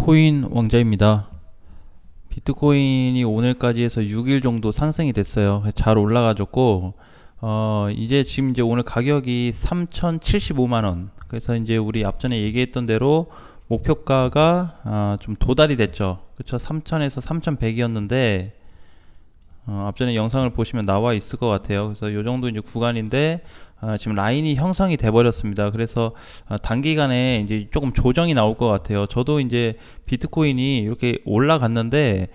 코인 왕자입니다. 비트코인이 오늘까지 해서 6일 정도 상승이 됐어요. 잘 올라가졌고, 이제 지금 이제 오늘 가격이 3,075만원. 그래서 이제 우리 앞전에 얘기했던 대로 목표가가 좀 도달이 됐죠. 그쵸? 3,000에서 3,100이었는데, 앞전에 영상을 보시면 나와 있을 것 같아요. 그래서 요 정도 이제 구간인데, 지금 라인이 형성이 돼 버렸습니다. 그래서 단기간에 이제 조금 조정이 나올 것 같아요. 저도 이제 비트코인이 이렇게 올라갔는데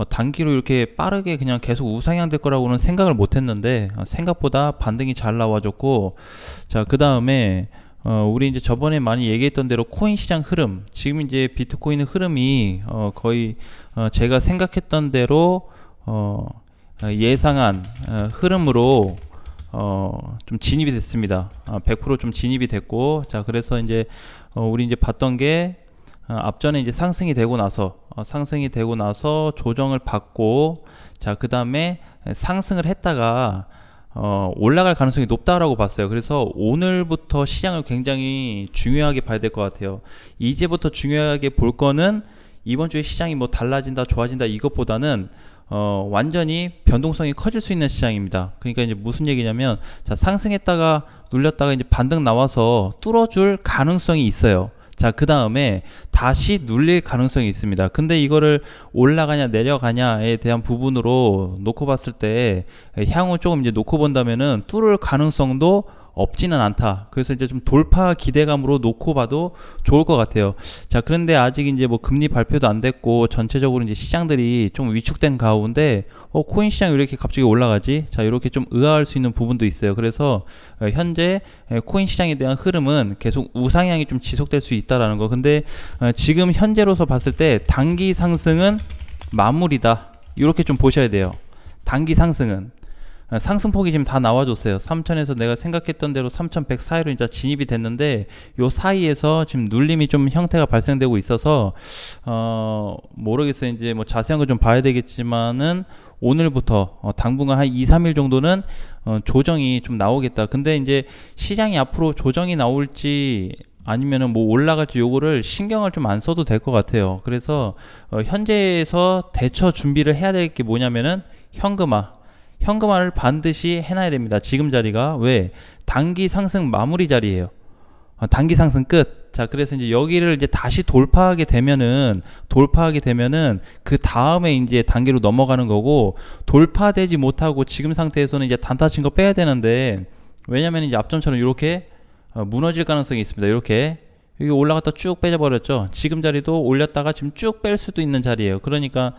단기로 이렇게 빠르게 그냥 계속 우상향 될 거라고는 생각을 못 했는데 생각보다 반등이 잘 나와줬고, 자, 그 다음에 우리 이제 저번에 많이 얘기했던 대로 코인 시장 흐름, 지금 이제 비트코인의 흐름이 거의 제가 생각했던 대로 예상한 흐름으로 좀 진입이 됐습니다. 100% 좀 진입이 됐고, 자, 그래서 이제 우리 이제 봤던 게 앞전에 이제 상승이 되고 나서 조정을 받고, 자, 그 다음에 상승을 했다가 올라갈 가능성이 높다라고 봤어요. 그래서 오늘부터 시장을 굉장히 중요하게 봐야 될 것 같아요. 이제부터 중요하게 볼 거는 이번 주에 시장이 뭐 달라진다, 좋아진다 이것보다는 완전히 변동성이 커질 수 있는 시장입니다. 그러니까 이제 무슨 얘기냐면, 자, 상승했다가 눌렸다가 이제 반등 나와서 뚫어줄 가능성이 있어요. 자, 그 다음에 다시 눌릴 가능성이 있습니다. 근데 이거를 올라가냐 내려가냐에 대한 부분으로 놓고 봤을 때 향후 조금 이제 놓고 본다면은 뚫을 가능성도 없지는 않다. 그래서 이제 좀 돌파 기대감으로 놓고 봐도 좋을 것 같아요. 자, 그런데 아직 이제 뭐 금리 발표도 안 됐고 전체적으로 이제 시장들이 좀 위축된 가운데 코인 시장이 왜 이렇게 갑자기 올라가지? 자, 이렇게 좀 의아할 수 있는 부분도 있어요. 그래서 현재 코인 시장에 대한 흐름은 계속 우상향이 좀 지속될 수 있다라는 거. 근데 지금 현재로서 봤을 때 단기 상승은 마무리다. 이렇게 좀 보셔야 돼요. 단기 상승은 상승폭이 지금 다 나와줬어요. 3,000에서 내가 생각했던 대로 3,100 사이로 이제 진입이 됐는데, 요 사이에서 지금 눌림이 좀 형태가 발생되고 있어서 모르겠어요. 이제 뭐 자세한 거 좀 봐야 되겠지만은 오늘부터 당분간 한 2, 3일 정도는 조정이 좀 나오겠다. 근데 이제 시장이 앞으로 조정이 나올지 아니면은 뭐 올라갈지 요거를 신경을 좀 안 써도 될 것 같아요. 그래서 현재에서 대처 준비를 해야 될 게 뭐냐면은 현금화를 반드시 해놔야 됩니다. 지금 자리가 왜? 단기 상승 마무리 자리예요. 단기 상승 끝. 자, 그래서 이제 여기를 이제 다시 돌파하게 되면은 그 다음에 이제 단계로 넘어가는 거고, 돌파되지 못하고 지금 상태에서는 이제 단타 친 거 빼야 되는데, 왜냐면 이제 앞전처럼 이렇게 무너질 가능성이 있습니다. 이렇게 여기 올라갔다 쭉 빼져버렸죠. 지금 자리도 올렸다가 지금 쭉 뺄 수도 있는 자리예요. 그러니까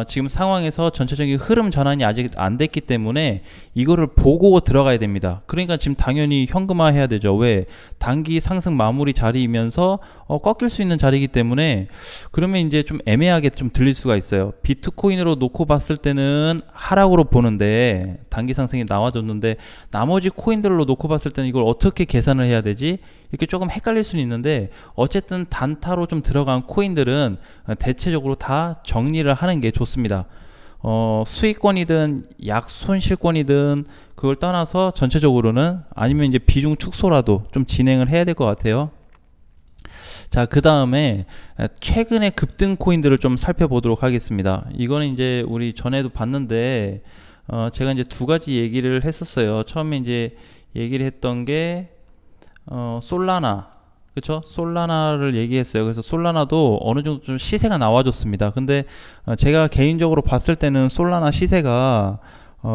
지금 상황에서 전체적인 흐름 전환이 아직 안 됐기 때문에 이거를 보고 들어가야 됩니다. 그러니까 지금 당연히 현금화 해야 되죠. 왜? 단기 상승 마무리 자리이면서 꺾일 수 있는 자리이기 때문에. 그러면 이제 좀 애매하게 좀 들릴 수가 있어요. 비트코인으로 놓고 봤을 때는 하락으로 보는데, 단기 상승이 나와줬는데 나머지 코인들로 놓고 봤을 때는 이걸 어떻게 계산을 해야 되지? 이렇게 조금 헷갈릴 수는 있는데, 어쨌든 단타로 좀 들어간 코인들은 대체적으로 다 정리를 하는 게 좋습니다. 수익권이든 약손실권이든 그걸 떠나서 전체적으로는, 아니면 이제 비중 축소라도 좀 진행을 해야 될 것 같아요. 자, 그 다음에 최근에 급등 코인들을 좀 살펴보도록 하겠습니다. 이거는 이제 우리 전에도 봤는데 제가 이제 두 가지 얘기를 했었어요. 처음에 이제 얘기를 했던 게 솔라나, 그쵸? 솔라나를 얘기했어요. 그래서 솔라나도 어느 정도 좀 시세가 나와줬습니다. 근데 제가 개인적으로 봤을 때는 솔라나 시세가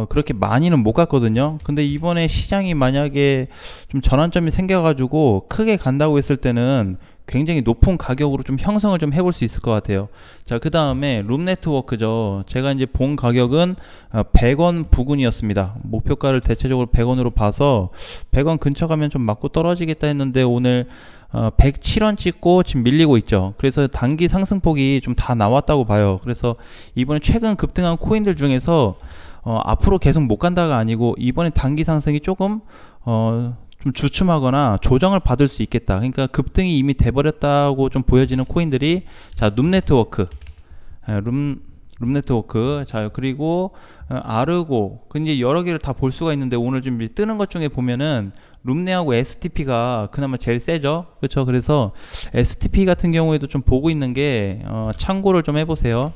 그렇게 많이는 못 갔거든요. 근데 이번에 시장이 만약에 좀 전환점이 생겨가지고 크게 간다고 했을 때는 굉장히 높은 가격으로 좀 형성을 좀 해볼 수 있을 것 같아요. 자, 그 다음에 룸네트워크죠. 제가 이제 본 가격은 100원 부근이었습니다. 목표가를 대체적으로 100원으로 봐서 100원 근처 가면 좀 맞고 떨어지겠다 했는데, 오늘 107원 찍고 지금 밀리고 있죠. 그래서 단기 상승폭이 좀 다 나왔다고 봐요. 그래서 이번에 최근 급등한 코인들 중에서 앞으로 계속 못 간다가 아니고, 이번에 단기 상승이 조금 좀 주춤하거나 조정을 받을 수 있겠다. 그러니까 급등이 이미 돼버렸다고 좀 보여지는 코인들이, 자, 룸네트워크, 룸네트워크. 자, 그리고 아르고. 그 이제 여러 개를 다 볼 수가 있는데 오늘 좀 뜨는 것 중에 보면은 룸네하고 STP가 그나마 제일 세죠. 그렇죠? 그래서 STP 같은 경우에도 좀 보고 있는 게 참고를 좀 해보세요.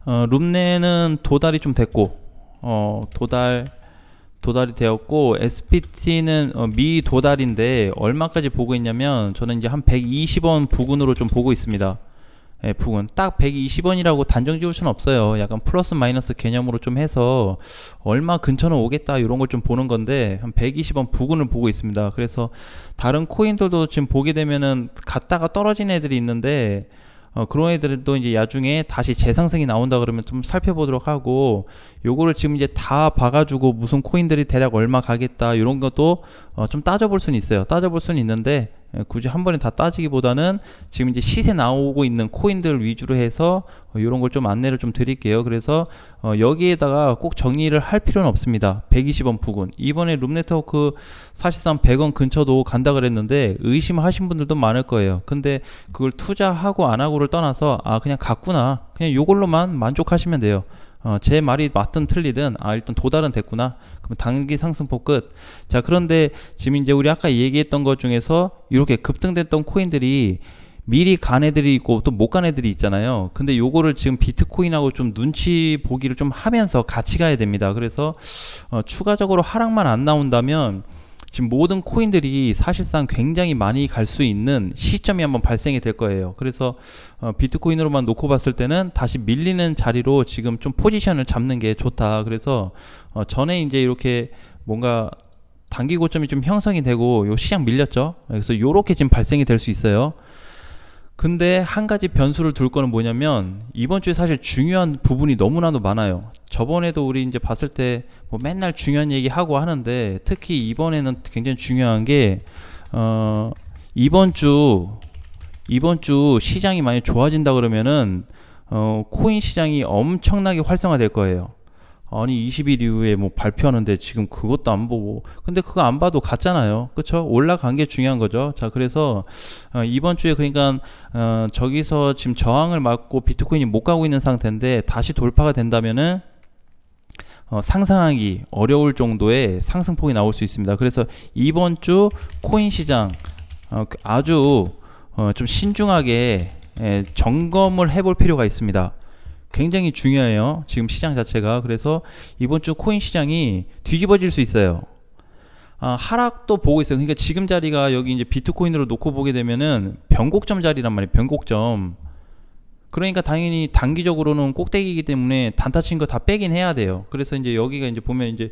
룸네는 도달이 좀 됐고 도달이 되었고 SPT는 미도달인데 얼마까지 보고 있냐면 저는 이제 한 120원 부근으로 좀 보고 있습니다. 예, 부근 딱 120원이라고 단정 지을 수는 없어요. 약간 플러스 마이너스 개념으로 좀 해서 얼마 근처는 오겠다 이런 걸 좀 보는 건데 한 120원 부근을 보고 있습니다. 그래서 다른 코인들도 지금 보게 되면은 갔다가 떨어진 애들이 있는데 그런 애들도 이제 나중에 다시 재상승이 나온다 그러면 좀 살펴보도록 하고, 요거를 지금 이제 다 봐가지고 무슨 코인들이 대략 얼마 가겠다 이런 것도 좀 따져볼 수는 있어요. 따져볼 수는 있는데 굳이 한 번에 다 따지기보다는 지금 이제 시세 나오고 있는 코인들 위주로 해서 이런 걸 좀 안내를 좀 드릴게요. 그래서 여기에다가 꼭 정리를 할 필요는 없습니다. 120원 부근, 이번에 룸네트워크 사실상 100원 근처도 간다 그랬는데 의심하신 분들도 많을 거예요. 근데 그걸 투자하고 안 하고를 떠나서 그냥 갔구나, 그냥 요걸로만 만족하시면 돼요. 제 말이 맞든 틀리든 일단 도달은 됐구나, 그럼 단기 상승폭 끝. 자, 그런데 지금 이제 우리 아까 얘기했던 것 중에서 이렇게 급등됐던 코인들이 미리 간 애들이 있고 또 못 간 애들이 있잖아요. 근데 요거를 지금 비트코인하고 좀 눈치 보기를 좀 하면서 같이 가야 됩니다. 그래서 추가적으로 하락만 안 나온다면 지금 모든 코인들이 사실상 굉장히 많이 갈 수 있는 시점이 한번 발생이 될 거예요. 그래서 비트코인으로만 놓고 봤을 때는 다시 밀리는 자리로 지금 좀 포지션을 잡는 게 좋다. 그래서 전에 이제 이렇게 뭔가 단기 고점이 좀 형성이 되고 요 시장 밀렸죠. 그래서 요렇게 지금 발생이 될 수 있어요. 근데 한 가지 변수를 둘 거는 뭐냐면 이번 주에 사실 중요한 부분이 너무나도 많아요. 저번에도 우리 이제 봤을 때 뭐 맨날 중요한 얘기 하고 하는데 특히 이번에는 굉장히 중요한 게 이번 주 시장이 많이 좋아진다 그러면은 코인 시장이 엄청나게 활성화될 거예요. 아니 20일 이후에 뭐 발표하는데 지금 그것도 안 보고, 근데 그거 안 봐도 갔잖아요. 그쵸? 올라간 게 중요한 거죠. 자, 그래서 이번 주에 그러니까 저기서 지금 저항을 맞고 비트코인이 못 가고 있는 상태인데 다시 돌파가 된다면은 상상하기 어려울 정도의 상승폭이 나올 수 있습니다. 그래서 이번 주 코인 시장 아주 좀 신중하게 점검을 해볼 필요가 있습니다. 굉장히 중요해요, 지금 시장 자체가. 그래서 이번 주 코인 시장이 뒤집어질 수 있어요. 하락도 보고 있어요. 그러니까 지금 자리가 여기 이제 비트코인으로 놓고 보게 되면은 변곡점 자리란 말이에요. 변곡점. 그러니까 당연히 단기적으로는 꼭대기이기 때문에 단타 친 거 다 빼긴 해야 돼요. 그래서 이제 여기가 이제 보면 이제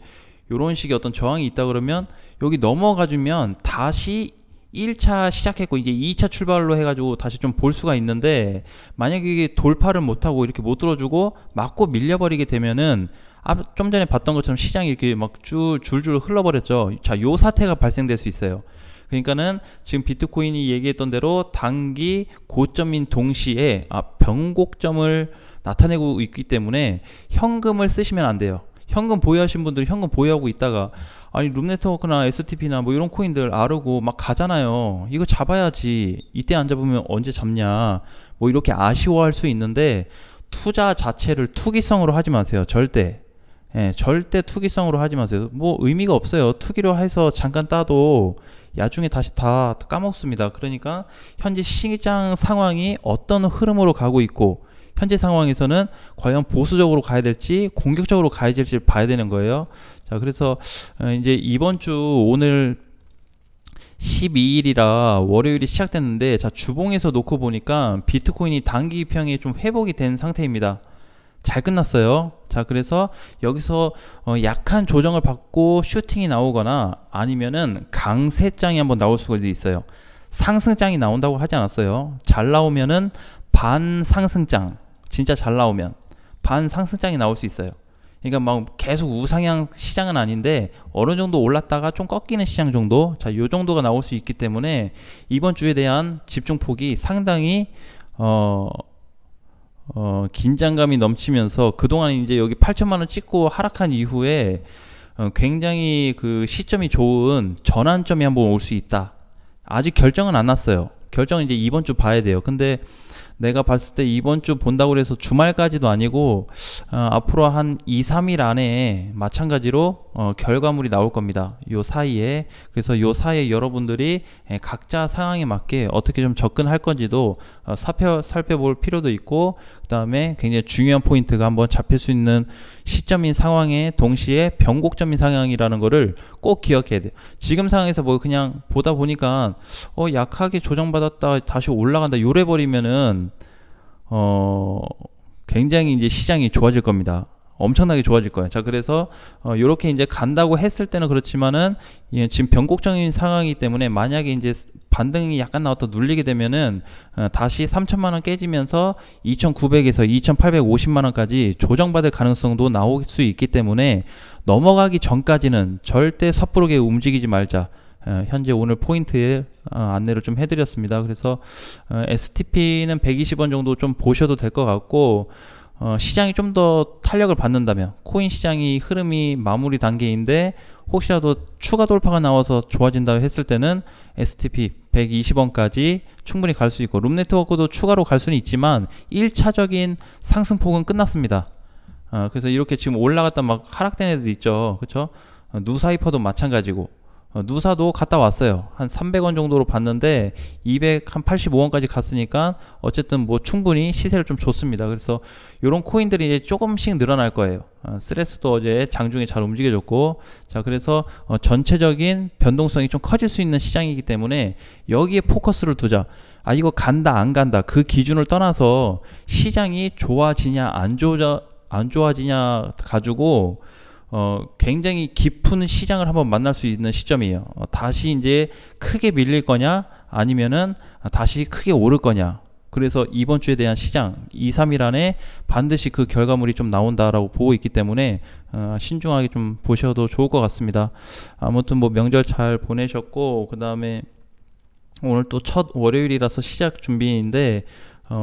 요런 식의 어떤 저항이 있다 그러면 여기 넘어가주면 다시 1차 시작했고 이제 2차 출발로 해가지고 다시 좀 볼 수가 있는데, 만약에 이게 돌파를 못하고 이렇게 못 들어주고 맞고 밀려버리게 되면은 좀 전에 봤던 것처럼 시장이 이렇게 막 줄줄 흘러버렸죠. 자, 요 사태가 발생될 수 있어요. 그러니까는 지금 비트코인이 얘기했던 대로 단기 고점인 동시에 변곡점을 나타내고 있기 때문에 현금을 쓰시면 안 돼요. 현금 보유하신 분들이 현금 보유하고 있다가 아니 룸네트워크나 STP나 뭐 이런 코인들 아르고 막 가잖아요. 이거 잡아야지, 이때 안 잡으면 언제 잡냐, 뭐 이렇게 아쉬워할 수 있는데 투자 자체를 투기성으로 하지 마세요. 절대. 절대 투기성으로 하지 마세요. 뭐 의미가 없어요. 투기로 해서 잠깐 따도 야중에 다시 다 까먹습니다. 그러니까 현재 시장 상황이 어떤 흐름으로 가고 있고 현재 상황에서는 과연 보수적으로 가야 될지 공격적으로 가야 될지 봐야 되는 거예요. 자, 그래서 이제 이번 주 오늘 12일이라 월요일이 시작됐는데, 자, 주봉에서 놓고 보니까 비트코인이 단기 평이 좀 회복이 된 상태입니다. 잘 끝났어요. 자, 그래서 여기서 약한 조정을 받고 슈팅이 나오거나 아니면은 강세장이 한번 나올 수가 있어요. 상승장이 나온다고 하지 않았어요. 잘 나오면은 반상승장, 진짜 잘 나오면 반상승장이 나올 수 있어요. 그러니까 막 계속 우상향 시장은 아닌데 어느 정도 올랐다가 좀 꺾이는 시장 정도, 자, 요 정도가 나올 수 있기 때문에 이번 주에 대한 집중폭이 상당히 긴장감이 넘치면서 그동안 이제 여기 8천만원 찍고 하락한 이후에 굉장히 그 시점이 좋은 전환점이 한번 올 수 있다. 아직 결정은 안 났어요. 결정은 이제 이번 주 봐야 돼요. 근데 내가 봤을 때 이번 주 본다고 해서 주말까지도 아니고 앞으로 한 2, 3일 안에 마찬가지로 결과물이 나올 겁니다. 요 사이에. 그래서 요 사이에 여러분들이 각자 상황에 맞게 어떻게 좀 접근할 건지도 살펴볼 필요도 있고, 그 다음에 굉장히 중요한 포인트가 한번 잡힐 수 있는 시점인 상황에 동시에 변곡점인 상황이라는 거를 꼭 기억해야 돼요. 지금 상황에서 뭐 그냥 보다 보니까 약하게 조정받았다 다시 올라간다 요래 버리면은 굉장히 이제 시장이 좋아질 겁니다. 엄청나게 좋아질 거예요. 자, 그래서 요렇게 이제 간다고 했을 때는 그렇지만은 지금 변곡적인 상황이기 때문에 만약에 이제 반등이 약간 나왔다 눌리게 되면은 다시 3천만 원 깨지면서 2,900에서 2,850만 원까지 조정받을 가능성도 나올 수 있기 때문에 넘어가기 전까지는 절대 섣부르게 움직이지 말자. 현재 오늘 포인트 안내를 좀 해드렸습니다. 그래서 STP는 120원 정도 좀 보셔도 될 것 같고, 시장이 좀 더 탄력을 받는다면, 코인 시장이 흐름이 마무리 단계인데 혹시라도 추가 돌파가 나와서 좋아진다고 했을 때는 STP 120원까지 충분히 갈 수 있고, 룸네트워크도 추가로 갈 수는 있지만 1차적인 상승폭은 끝났습니다. 그래서 이렇게 지금 올라갔다 막 하락된 애들 있죠. 그렇죠? 누사이퍼도 마찬가지고, 누사도 갔다 왔어요. 한 300원 정도로 봤는데 285원까지 갔으니까 어쨌든 뭐 충분히 시세를 좀 줬습니다. 그래서 이런 코인들이 이제 조금씩 늘어날 거예요. 스레스도 어제 장중에 잘 움직여줬고, 자, 그래서 전체적인 변동성이 좀 커질 수 있는 시장이기 때문에 여기에 포커스를 두자. 이거 간다 안 간다 그 기준을 떠나서 시장이 좋아지냐 안 좋아지냐 가지고 굉장히 깊은 시장을 한번 만날 수 있는 시점이에요. 다시 이제 크게 밀릴 거냐 아니면은 다시 크게 오를 거냐. 그래서 이번 주에 대한 시장 2, 3일 안에 반드시 그 결과물이 좀 나온다라고 보고 있기 때문에 신중하게 좀 보셔도 좋을 것 같습니다. 아무튼 뭐 명절 잘 보내셨고, 그 다음에 오늘 또 첫 월요일이라서 시작 준비인데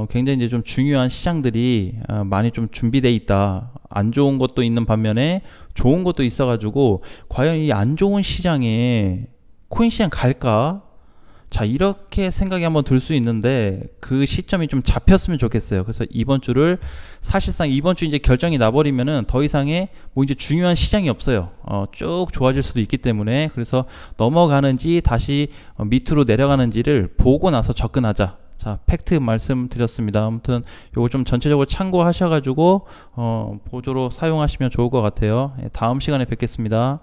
굉장히 이제 좀 중요한 시장들이 많이 좀 준비돼 있다. 안 좋은 것도 있는 반면에 좋은 것도 있어가지고 과연 이 안 좋은 시장에 코인 시장 갈까? 자, 이렇게 생각이 한번 들 수 있는데 그 시점이 좀 잡혔으면 좋겠어요. 그래서 이번 주를 사실상 이번 주 이제 결정이 나버리면은 더 이상의 뭐 이제 중요한 시장이 없어요. 쭉 좋아질 수도 있기 때문에, 그래서 넘어가는지 다시 밑으로 내려가는지를 보고 나서 접근하자. 자, 팩트 말씀드렸습니다. 아무튼 요거 좀 전체적으로 참고하셔가지고 보조로 사용하시면 좋을 것 같아요. 다음 시간에 뵙겠습니다.